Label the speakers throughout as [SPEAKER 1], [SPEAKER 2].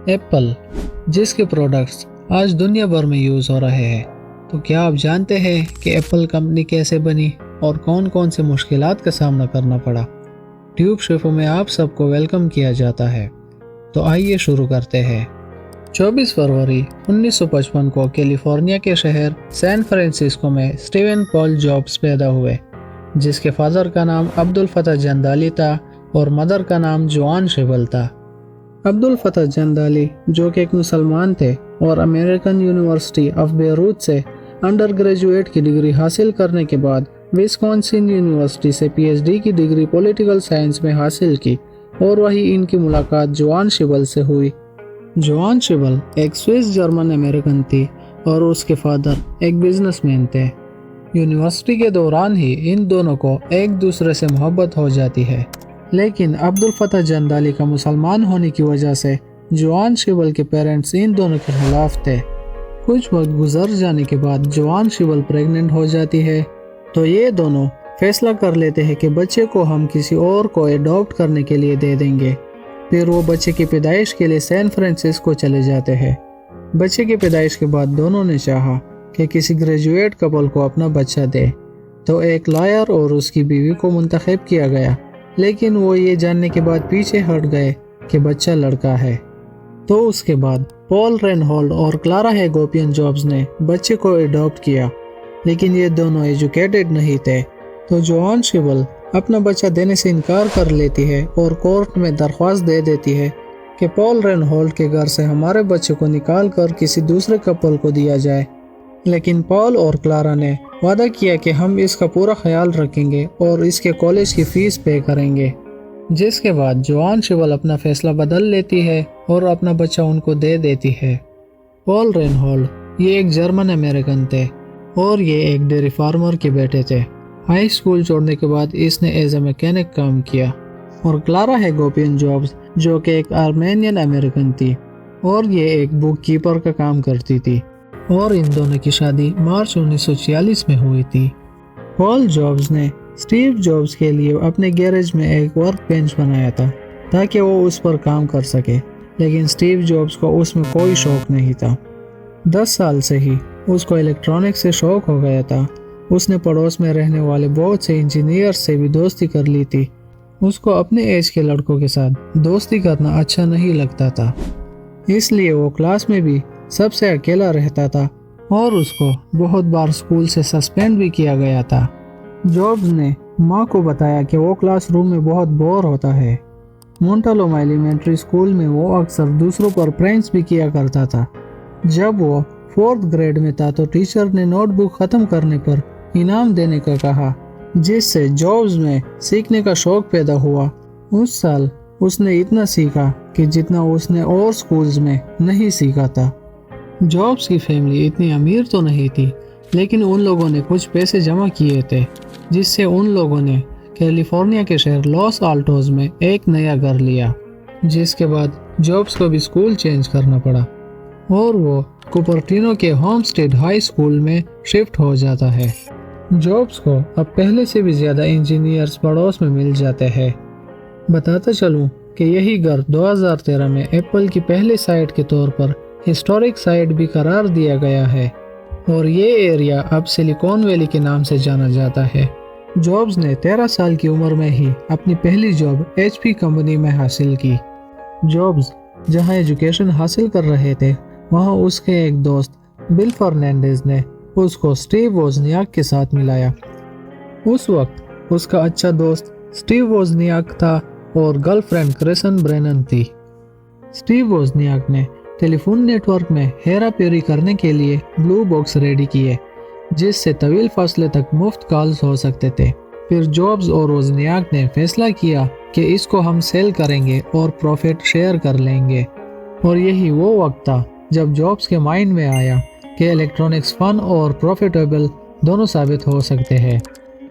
[SPEAKER 1] Apple, جس کے products آج دنیا بھر میں یوز ہو رہے ہیں۔ تو کیا آپ جانتے ہیں کہ ایپل کمپنی کیسے بنی اور کون کون سے مشکلات کا سامنا کرنا پڑا؟ ٹیوب شیفو میں آپ سب کو ویلکم کیا جاتا ہے۔ تو آئیے شروع کرتے ہیں۔ 24 فروری 1955 کو کیلیفورنیا کے شہر سین فرانسسکو میں اسٹیون پال جابز پیدا ہوئے، جس کے فادر کا نام عبدالفتاح جندالی تھا اور مدر کا نام جوان شیبل تھا۔ عبدالفتاح جندالی، جو کہ ایک مسلمان تھے اور امریکن یونیورسٹی آف بیروت سے انڈر گریجویٹ کی ڈگری حاصل کرنے کے بعد وسکونسن یونیورسٹی سے پی ایچ ڈی کی ڈگری پولیٹیکل سائنس میں حاصل کی، اور وہی ان کی ملاقات جوان شیبل سے ہوئی۔ جوان شیبل ایک سوئس جرمن امریکن تھی اور اس کے فادر ایک بزنس مین تھے۔ یونیورسٹی کے دوران ہی ان دونوں کو ایک دوسرے سے محبت ہو جاتی ہے، لیکن عبدالفتاح جندالی کا مسلمان ہونے کی وجہ سے جوان شیبل کے پیرنٹس ان دونوں کے خلاف تھے۔ کچھ وقت گزر جانے کے بعد جوان شیبل پریگننٹ ہو جاتی ہے، تو یہ دونوں فیصلہ کر لیتے ہیں کہ بچے کو ہم کسی اور کو ایڈاپٹ کرنے کے لیے دے دیں گے۔ پھر وہ بچے کی پیدائش کے لیے سین فرانسسکو چلے جاتے ہیں۔ بچے کی پیدائش کے بعد دونوں نے چاہا کہ کسی گریجویٹ کپل کو اپنا بچہ دے، تو ایک لائر اور اس کی بیوی کو منتخب کیا گیا، لیکن وہ یہ جاننے کے بعد پیچھے ہٹ گئے کہ بچہ لڑکا ہے۔ تو اس کے بعد پال رینہولڈ اور کلارا ہیگوپین جابز نے بچے کو ایڈاپٹ کیا، لیکن یہ دونوں ایجوکیٹڈ نہیں تھے، تو جوان شیبل اپنا بچہ دینے سے انکار کر لیتی ہے اور کورٹ میں درخواست دے دیتی ہے کہ پال رینہولڈ کے گھر سے ہمارے بچے کو نکال کر کسی دوسرے کپل کو دیا جائے۔ لیکن پال اور کلارا نے وعدہ کیا کہ ہم اس کا پورا خیال رکھیں گے اور اس کے کالج کی فیس پے کریں گے، جس کے بعد جوان شیبل اپنا فیصلہ بدل لیتی ہے اور اپنا بچہ ان کو دے دیتی ہے۔ پال رینہولڈ یہ ایک جرمن امریکن تھے اور یہ ایک ڈیری فارمر کے بیٹے تھے۔ ہائی اسکول چھوڑنے کے بعد اس نے ایز اے میکینک کام کیا، اور کلارا ہیگوپین جابز جو کہ ایک آرمینین امریکن تھی اور یہ ایک بک کیپر کا کام کرتی تھی، اور ان دونوں کی شادی مارچ 1946 میں ہوئی تھی۔ پال جابز نے اسٹیو جابز کے لیے اپنے گیریج میں ایک ورک بینچ بنایا تھا تاکہ وہ اس پر کام کر سکے، لیکن اسٹیو جابز کو اس میں کوئی شوق نہیں تھا۔ 10 سال سے ہی اس کو الیکٹرانک سے شوق ہو گیا تھا۔ اس نے پڑوس میں رہنے والے بہت سے انجینئر سے بھی دوستی کر لی تھی۔ اس کو اپنے ایج کے لڑکوں کے ساتھ دوستی کرنا اچھا نہیں لگتا تھا، اس لیے وہ کلاس میں بھی سب سے اکیلا رہتا تھا، اور اس کو بہت بار اسکول سے سسپینڈ بھی کیا گیا تھا۔ جابز نے ماں کو بتایا کہ وہ کلاس روم میں بہت بور ہوتا ہے۔ مونٹالوما ایلیمنٹری اسکول میں وہ اکثر دوسروں پر پرینکس بھی کیا کرتا تھا۔ جب وہ 4th گریڈ میں تھا تو ٹیچر نے نوٹ بک ختم کرنے پر انعام دینے کا کہا، جس سے جابز میں سیکھنے کا شوق پیدا ہوا۔ اس سال اس نے اتنا سیکھا کہ جتنا اس نے اور سکولز میں نہیں سیکھا تھا۔ جابز کی فیملی اتنی امیر تو نہیں تھی، لیکن ان لوگوں نے کچھ پیسے جمع کیے تھے، جس سے ان لوگوں نے کیلیفورنیا کے شہر لاس آلٹوز میں ایک نیا گھر لیا، جس کے بعد جابز کو بھی اسکول چینج کرنا پڑا، اور وہ کوپرٹینو کے ہوم اسٹیڈ ہائی اسکول میں شفٹ ہو جاتا ہے۔ جابز کو اب پہلے سے بھی زیادہ انجینئرز پڑوس میں مل جاتے ہیں۔ بتاتا چلوں کہ یہی گھر 2013 میں ایپل کی پہلے سائٹ کے طور پر ہسٹورک سائٹ بھی قرار دیا گیا ہے، اور یہ ایریا اب سلیکون ویلی کے نام سے جانا جاتا ہے۔ جابز نے 13 سال کی عمر میں ہی اپنی پہلی جاب ایچ پی کمپنی میں حاصل کی۔ جابز جہاں ایجوکیشن حاصل کر رہے تھے، وہاں اس کے ایک دوست بل فرنینڈیز نے اس کو اسٹیو ووزنیاک کے ساتھ ملایا۔ اس وقت اس کا اچھا دوست اسٹیو ووزنیاک تھا اور گرل فرینڈ کرسن برینن تھی۔ اسٹیو ووزنیاک نے ٹیلی فون نیٹ ورک میں ہیرا پھیری کرنے کے لیے بلو باکس ریڈی کیے، جس سے طویل فاصلے تک مفت کالز ہو سکتے تھے۔ پھر جابز اور ووزنیاک نے فیصلہ کیا کہ اس کو ہم سیل کریں گے اور پروفٹ شیئر کر لیں گے، اور یہی وہ وقت تھا جب جابز کے مائنڈ میں آیا کہ الیکٹرانکس فن اور پروفیٹیبل دونوں ثابت ہو سکتے ہیں۔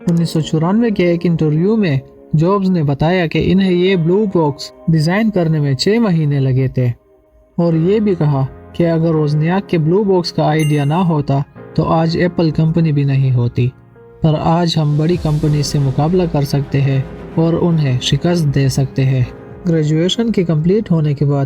[SPEAKER 1] 1994 کے ایک انٹرویو میں جابز نے بتایا کہ انہیں یہ بلو باکس ڈیزائن کرنے میں 6 مہینے لگے تھے، اور یہ بھی کہا کہ اگر ووزنیاک کے بلو باکس کا آئیڈیا نہ ہوتا تو آج ایپل کمپنی بھی نہیں ہوتی، پر آج ہم بڑی کمپنی سے مقابلہ کر سکتے ہیں اور انہیں شکست دے سکتے ہیں۔ گریجویشن کے کمپلیٹ ہونے کے بعد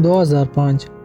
[SPEAKER 1] 2005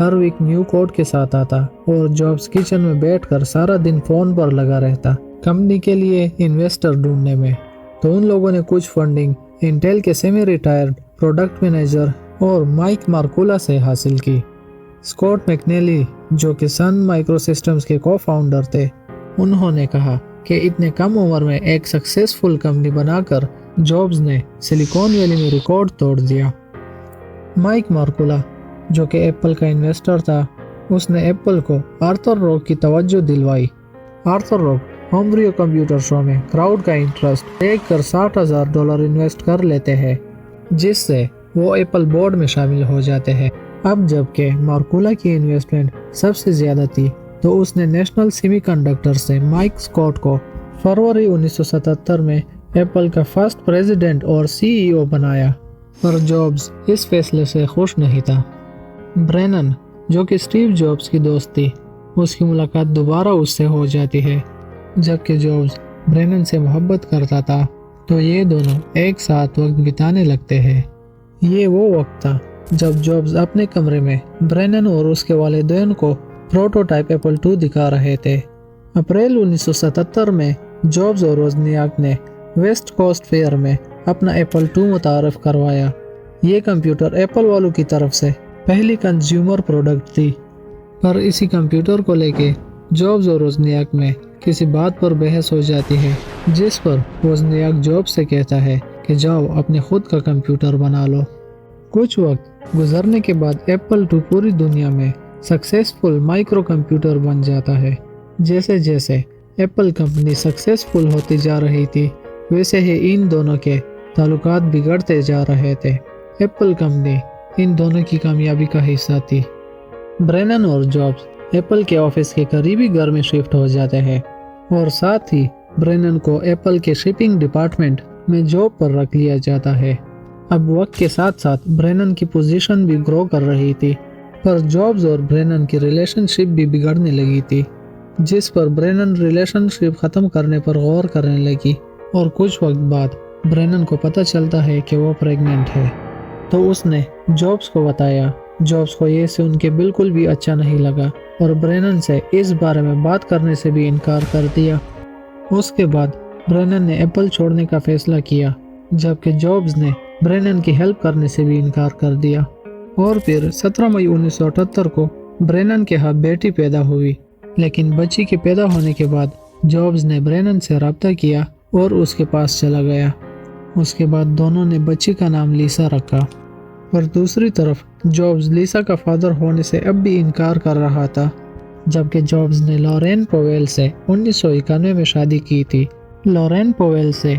[SPEAKER 1] ہر ویک نیو کوڈ کے ساتھ آتا اور جابز کچن میں بیٹھ کر سارا دن فون پر لگا رہتا کمپنی کے لیے انویسٹر ڈھونڈنے میں۔ تو ان لوگوں نے کچھ فنڈنگ انٹیل کے سیمی ریٹائرڈ پروڈکٹ مینیجر اور مائک مارکولا سے حاصل کی۔ اسکاٹ میکنیلی جو کہ سن مائکرو سسٹمز کے کو فاؤنڈر تھے، انہوں نے کہا کہ اتنے کم عمر میں ایک سکسیسفل کمپنی بنا کر جابز نے سلیکون ویلی میں ریکارڈ توڑ دیا۔ مائک مارکولا جو کہ ایپل کا انویسٹر تھا، اس نے ایپل کو آرتھر روک کی توجہ دلوائی۔ آرتھر روک ہومبریو کمپیوٹر شو میں کراؤڈ کا انٹرسٹ دیکھ کر $60,000 انویسٹ کر لیتے ہیں، جس سے وہ ایپل بورڈ میں شامل ہو جاتے ہیں۔ اب جب کہ مارکولا کی انویسٹمنٹ سب سے زیادہ تھی تو اس نے نیشنل سیمی کنڈکٹر سے مائک اسکاٹ کو فروری 1977 میں ایپل کا فرسٹ پریزیڈنٹ اور CEO بنایا، پر جابز اس فیصلے سے خوش نہیں تھا۔ برینن جو کہ اسٹیو جابز کی دوست تھی، اس کی ملاقات دوبارہ اس سے ہو جاتی ہے۔ جبکہ جابز برینن سے محبت کرتا تھا تو یہ دونوں ایک ساتھ وقت بتانے لگتے ہیں۔ یہ وہ وقت تھا جب جابز اپنے کمرے میں برینن اور اس کے والدین کو پروٹوٹائپ ایپل II دکھا رہے تھے۔ اپریل 1977 میں جابز اور وزنیاک نے ویسٹ کوسٹ فیئر میں اپنا ایپل II متعارف کروایا۔ یہ کمپیوٹر ایپل والوں کی طرف سے پہلی کنزیومر پروڈکٹ تھی، پر اسی کمپیوٹر کو لے کے جابز اور وزنیاک میں کسی بات پر بحث ہو جاتی ہے، جس پر وزنیاک جابز سے کہتا ہے کہ جاؤ اپنے خود کا کمپیوٹر بنا لو۔ کچھ وقت گزرنے کے بعد ایپل II پوری دنیا میں سکسیسفل مائکرو کمپیوٹر بن جاتا ہے۔ جیسے جیسے ایپل کمپنی سکسیسفل ہوتی جا رہی تھی، ویسے ہی ان دونوں کے تعلقات بگڑتے جا رہے تھے۔ ایپل کمپنی ان دونوں کی کامیابی کا حصہ تھی۔ برینن اور جابز ایپل کے آفس کے قریبی گھر میں شفٹ ہو جاتے ہیں اور ساتھ ہی برینن کو ایپل کے شپنگ ڈپارٹمنٹ میں جاب پر رکھ لیا جاتا ہے۔ اب وقت کے ساتھ ساتھ برینن کی پوزیشن بھی گرو کر رہی تھی، پر جابز اور برینن کی ریلیشن شپ بھی بگڑنے لگی تھی، جس پر برینن ریلیشن شپ ختم کرنے پر غور کرنے لگی اور کچھ وقت بعد برینن کو پتہ چلتا ہے کہ وہ پریگننٹ ہے۔ تو اس نے جابز کو بتایا۔ جابز کو یہ سن کے بالکل بھی اچھا نہیں لگا اور برینن سے اس بارے میں بات کرنے سے بھی انکار کر دیا۔ اس کے بعد برینن نے ایپل چھوڑنے کا فیصلہ کیا، جبکہ جابز نے برینن کی ہیلپ کرنے سے بھی انکار کر دیا۔ اور پھر 17 مئی 1978 کو برینن کے ہاں بیٹی پیدا ہوئی، لیکن بچی کے پیدا ہونے کے بعد جابز نے برینن سے رابطہ کیا اور اس کے پاس چلا گیا۔ اس کے بعد دونوں نے بچی کا نام لیسا رکھا۔ پر دوسری طرف جابز لیسا کا فادر ہونے سے اب بھی انکار کر رہا تھا، جبکہ جابز نے لورین پویل سے 1991 میں شادی کی تھی۔ لورین پویل سے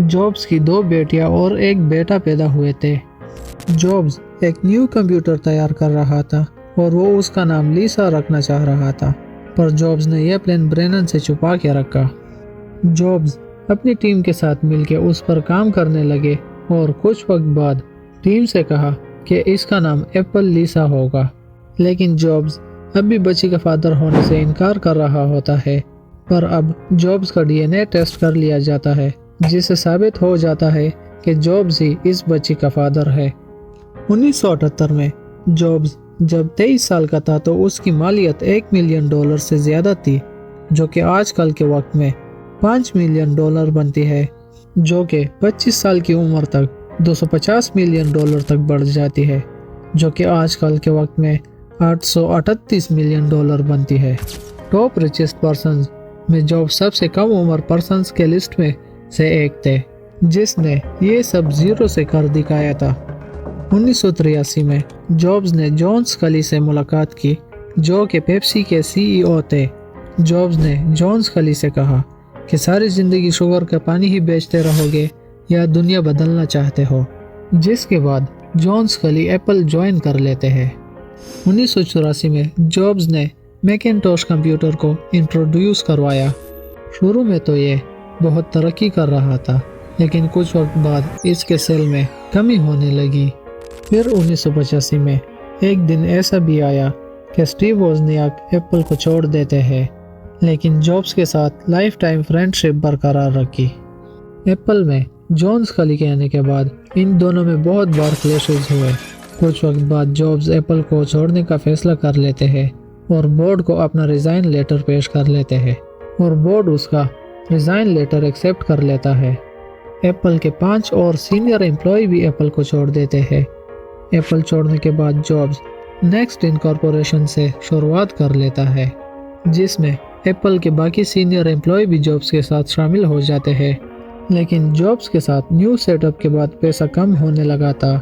[SPEAKER 1] جابز کی 2 بیٹیاں اور 1 بیٹا پیدا ہوئے تھے۔ جابز ایک نیو کمپیوٹر تیار کر رہا تھا اور وہ اس کا نام لیسا رکھنا چاہ رہا تھا، پر جابز نے یہ پلان برینن سے چھپا کے رکھا۔ جابز اپنی ٹیم کے ساتھ مل کے اس پر کام کرنے لگے اور کچھ وقت بعد ٹیم سے کہا کہ اس کا نام ایپل لیسا ہوگا، لیکن جابز اب بھی بچی کا فادر ہونے سے انکار کر رہا ہوتا ہے۔ پر اب جابز کا DNA ٹیسٹ کر لیا جاتا ہے، جس سے ثابت ہو جاتا ہے کہ جابز ہی اس بچی کا فادر ہے۔ 1978 میں جابز جب 23 سال کا تھا تو اس کی مالیت $1 ملین سے زیادہ تھی، جو کہ آج کل کے وقت میں $5 ملین بنتی ہے، جو کہ 25 سال کی عمر تک $250 ملین تک بڑھ جاتی ہے، جو کہ آج کل کے وقت میں $838 ملین بنتی ہے۔ ٹاپ ریچسٹ پرسنز میں جاب سب سے کم عمر پرسنز کے لسٹ میں سے ایک تھے، جس نے یہ سب زیرو سے کر دکھایا تھا۔ 1983 میں جابز نے جان سکلی سے ملاقات کی، جو کہ پیپسی کے CEO تھے۔ جابز نے جان سکلی سے کہا کہ ساری زندگی شوگر کا پانی ہی بیچتے رہو گے یا دنیا بدلنا چاہتے ہو، جس کے بعد جان سکلی ایپل جوائن کر لیتے ہیں۔ 1984 میں جابز نے میکنٹوش کمپیوٹر کو انٹروڈیوس کروایا۔ شروع میں تو یہ بہت ترقی کر رہا تھا، لیکن کچھ وقت بعد اس کے سیل میں کمی ہونے لگی۔ پھر 1985 میں ایک دن ایسا بھی آیا کہ اسٹیو وozniak ایپل کو چھوڑ دیتے ہیں، لیکن جابز کے ساتھ لائف ٹائم فرینڈ شپ برقرار رکھی۔ ایپل میں جان سکلی کے آنے کے بعد ان دونوں میں بہت بار کلیشز ہوئے کچھ وقت بعد جابز ایپل کو چھوڑنے کا فیصلہ کر لیتے ہیں اور بورڈ کو اپنا ریزائن لیٹر پیش کر لیتے ہیں اور بورڈ اس کا ریزائن لیٹر ایکسیپٹ کر لیتا ہے۔ ایپل کے 5 اور سینئر امپلائی بھی ایپل کو چھوڑ دیتے ہیں۔ ایپل چھوڑنے کے بعد جابز نیکسٹ انکارپوریشن سے شروعات کر لیتا ہے، جس میں ایپل کے باقی سینئر امپلائی بھی جابز کے ساتھ شامل ہو جاتے ہیں۔ لیکن جابز کے ساتھ نیو سیٹ اپ کے بعد پیسہ کم ہونے لگا تھا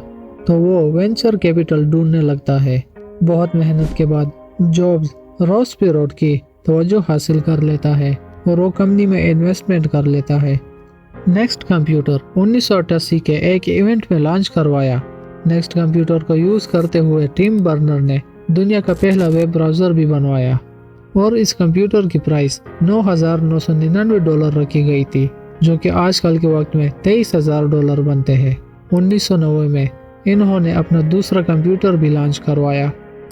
[SPEAKER 1] تو وہ وینچر کیپٹل ڈھونڈنے لگتا ہے۔ بہت محنت کے بعد جابز راس پیروٹ کی توجہ حاصل کر لیتا ہے اور وہ کمپنی میں انویسٹمنٹ کر لیتا ہے۔ نیکسٹ کمپیوٹر 1988 کے ایک ایونٹ میں لانچ کروایا۔ نیکسٹ کمپیوٹر کو یوز کرتے ہوئے ٹیم برنر نے دنیا کا پہلا ویب براؤزر بھی بنوایا اور اس کمپیوٹر کی پرائس $9,999 رکھی گئی تھی، جو کہ آج کل کے وقت میں $23,000 بنتے ہیں۔ 1990 میں انہوں نے اپنا دوسرا کمپیوٹر بھی لانچ کروایا۔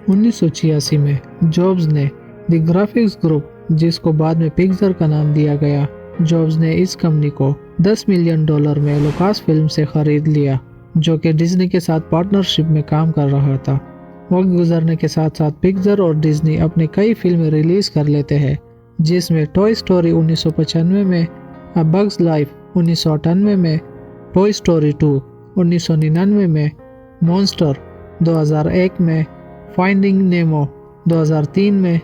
[SPEAKER 1] 1986 میں جابز نے دی گرافکس گروپ، جس کو بعد میں پکسر کا نام دیا گیا، جابز نے اس کمپنی کو $10 ملین میں لوکاس فلم سے خرید لیا، جو کہ ڈزنی کے ساتھ پارٹنرشپ میں کام کر رہا تھا۔ وقت گزرنے کے ساتھ ساتھ پکسر اور ڈزنی اپنے کئی فلمیں ریلیز کر لیتے ہیں، جس میں ٹوئی سٹوری 1995 میں، اے بگز لائف 1998 میں، ٹوئی سٹوری 2 1999 میں، مونسٹر 2001 میں، فائنڈنگ نیمو 2003 میں،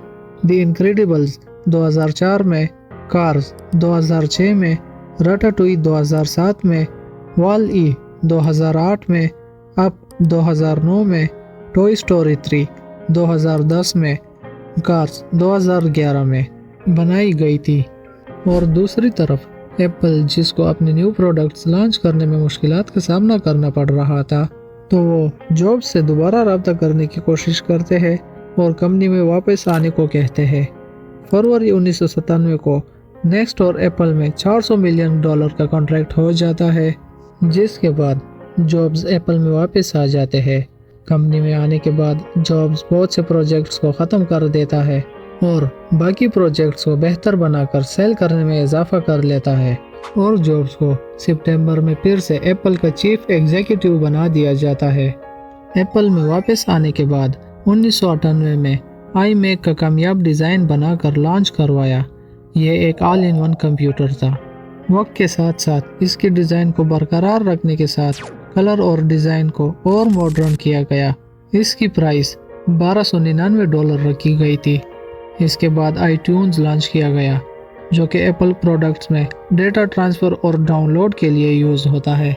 [SPEAKER 1] دی انکریڈیبلز 2004 میں، کارز 2006 میں، راٹاٹوئی 2007 میں، وال ای 2008 میں، اپ 2009 میں، ٹوئی سٹوری 3 2010 میں، کارز 2011 میں بنائی گئی تھی۔ اور دوسری طرف ایپل، جس کو اپنے نیو پروڈکٹس لانچ کرنے میں مشکلات کا سامنا کرنا پڑ رہا تھا، تو وہ جابز سے دوبارہ رابطہ کرنے کی کوشش کرتے ہیں اور کمپنی میں واپس آنے کو کہتے ہیں۔ فروری 1997 کو نیکسٹ اور ایپل میں $400 ملین کا کانٹریکٹ ہو جاتا ہے، جس کے بعد جابز ایپل میں واپس آ جاتے ہیں۔ کمپنی میں آنے کے بعد جابز بہت سے پروجیکٹس کو ختم کر دیتا ہے اور باقی پروجیکٹس کو بہتر بنا کر سیل کرنے میں اضافہ کر لیتا ہے، اور جابز کو ستمبر میں پھر سے ایپل کا چیف ایگزیکٹو بنا دیا جاتا ہے۔ ایپل میں واپس آنے کے بعد 1998 میں آئی میک کا کامیاب ڈیزائن بنا کر لانچ کروایا۔ یہ ایک آل ان ون کمپیوٹر تھا۔ وقت کے ساتھ ساتھ اس کے ڈیزائن کو برقرار رکھنے کے ساتھ کلر اور ڈیزائن کو اور ماڈرن کیا گیا۔ اس کی پرائس $1299 رکھی گئی تھی۔ اس کے بعد آئی ٹیونز لانچ کیا گیا، جو کہ ایپل پروڈکٹس میں ڈیٹا ٹرانسفر اور ڈاؤن لوڈ کے لیے یوز ہوتا ہے۔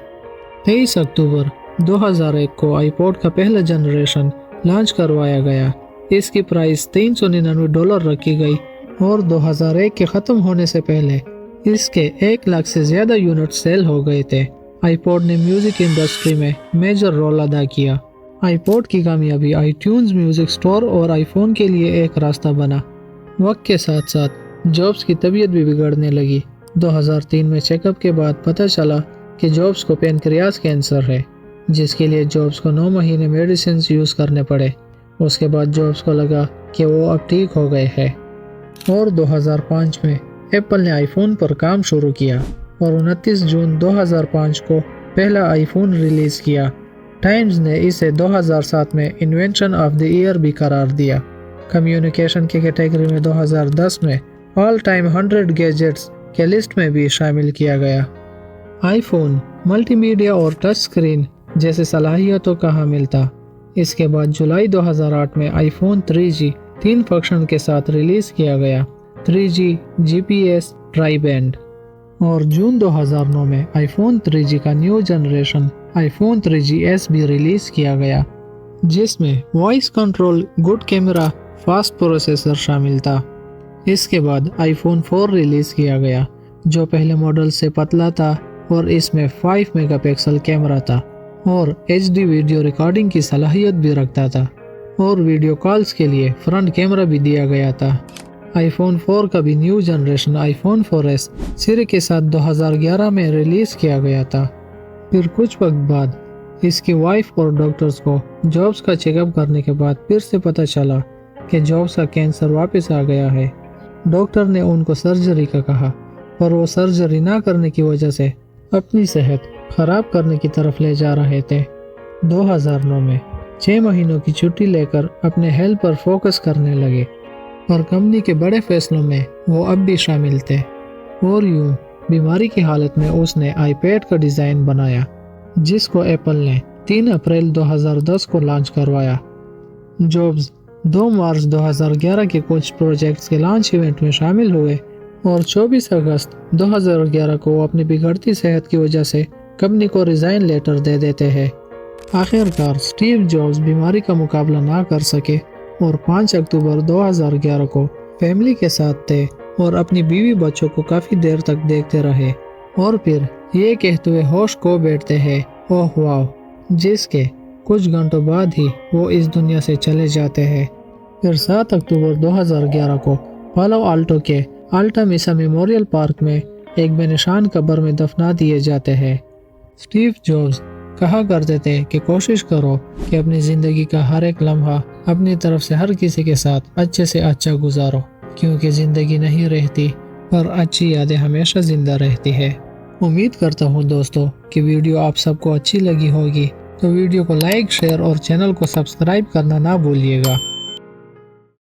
[SPEAKER 1] 23 اکتوبر 2001 کو آئی پوڈ کا پہلا جنریشن لانچ کروایا گیا۔ اس کی پرائس $399 رکھی گئی اور 2001 کے ختم ہونے سے پہلے اس کے 1 لاکھ سے زیادہ یونٹ سیل ہو گئے تھے۔ آئی پوڈ نے میوزک انڈسٹری میں میجر رول ادا کیا۔ آئی پوڈ کی کامیابی آئی ٹیونز میوزک سٹور اور آئی فون کے لیے ایک راستہ بنا۔ وقت کے ساتھ ساتھ جابز کی طبیعت بھی بگڑنے لگی۔ 2003 میں چیک اپ کے بعد پتہ چلا کہ جابز کو پینکریاس کینسر ہے، جس کے لیے جابز کو 9 مہینے میڈیسنز یوز کرنے پڑے۔ اس کے بعد جابز کو لگا کہ وہ اب ٹھیک ہو گئے ہیں، اور 2005 میں ایپل نے آئی فون پر کام شروع کیا اور 29 جون 2005 کو پہلا آئی فون ریلیز کیا۔ ٹائمز نے اسے 2007 میں انوینشن آف دی ایئر بھی قرار دیا۔ کمیونیکیشن کی کیٹیگری میں 2010 میں آل ٹائم 100 گیجٹس کے لسٹ میں بھی شامل کیا گیا۔ آئی فون ملٹی میڈیا اور ٹچ اسکرین جیسے صلاحیتوں کا حامل تھا۔ اس کے بعد جولائی 2008 میں آئی فون 3G 3 فنکشن کے ساتھ ریلیز کیا گیا، 3G GPS ٹرائی بینڈ۔ اور جون 2009 میں آئی فون 3G کا نیو جنریشن آئی فون 3GS بھی ریلیز کیا گیا، جس میں voice control, good camera, fast processor شامل تھا۔ اس کے بعد آئی فون 4 ریلیز کیا گیا، جو پہلے ماڈل سے پتلا تھا اور اس میں 5 میگا پکسل کیمرہ تھا اور HD ویڈیو ریکارڈنگ کی صلاحیت بھی رکھتا تھا، اور ویڈیو کالز کے لیے فرنٹ کیمرہ بھی دیا گیا تھا۔ آئی فون 4 کا بھی نیو جنریشن آئی فون 4S سری کے ساتھ 2011 میں ریلیز کیا گیا تھا۔ پھر کچھ وقت بعد اس کی وائف اور ڈاکٹرز کو جابز کا چیک اپ کرنے کے بعد پھر سے پتہ چلا کہ جابز کا کینسر واپس آ گیا ہے۔ ڈاکٹر نے ان کو سرجری کا کہا، پر وہ سرجری نہ کرنے کی وجہ سے اپنی صحت خراب کرنے کی طرف لے جا رہے تھے۔ 2009 میں 6 مہینوں کی چھٹی لے کر اپنے ہیلتھ پر فوکس کرنے لگے اور کمپنی کے بڑے فیصلوں میں وہ اب بھی شامل تھے۔ اور یوں بیماری کی حالت میں اس نے آئی پیڈ کا ڈیزائن بنایا جس کو ایپل نے 3 اپریل 2010 کو لانچ کروایا۔ جابز 2 مارچ 2011 کے کچھ پروجیکٹس کے لانچ ایونٹ میں شامل ہوئے اور 24 اگست 2011 کو وہ اپنی بگڑتی صحت کی وجہ سے کمپنی کو ریزائن لیٹر دے دیتے ہیں۔ آخر کار سٹیو جابز بیماری کا مقابلہ نہ کر سکے اور 5 اکتوبر 2011 کو فیملی کے ساتھ تھے اور اپنی بیوی بچوں کو کافی دیر تک دیکھتے رہے اور پھر یہ کہتے ہوئے ہوش کھو بیٹھتے ہیں اوہ واو، جس کے کچھ گھنٹوں بعد ہی وہ اس دنیا سے چلے جاتے ہیں۔ پھر 7 اکتوبر 2011 کو پالو آلٹو کے آلٹا میسا میموریل پارک میں ایک بے نشان قبر میں دفنا دیے جاتے ہیں۔ سٹیو جابز کہا کرتے تھے کہ کوشش کرو کہ اپنی زندگی کا ہر ایک لمحہ اپنی طرف سے ہر کسی کے ساتھ اچھے سے اچھا گزارو، کیونکہ زندگی نہیں رہتی پر اچھی یادیں ہمیشہ زندہ رہتی ہے۔ امید کرتا ہوں دوستو کہ ویڈیو آپ سب کو اچھی لگی ہوگی، تو ویڈیو کو لائک، شیئر اور چینل کو سبسکرائب کرنا نہ بھولیے گا۔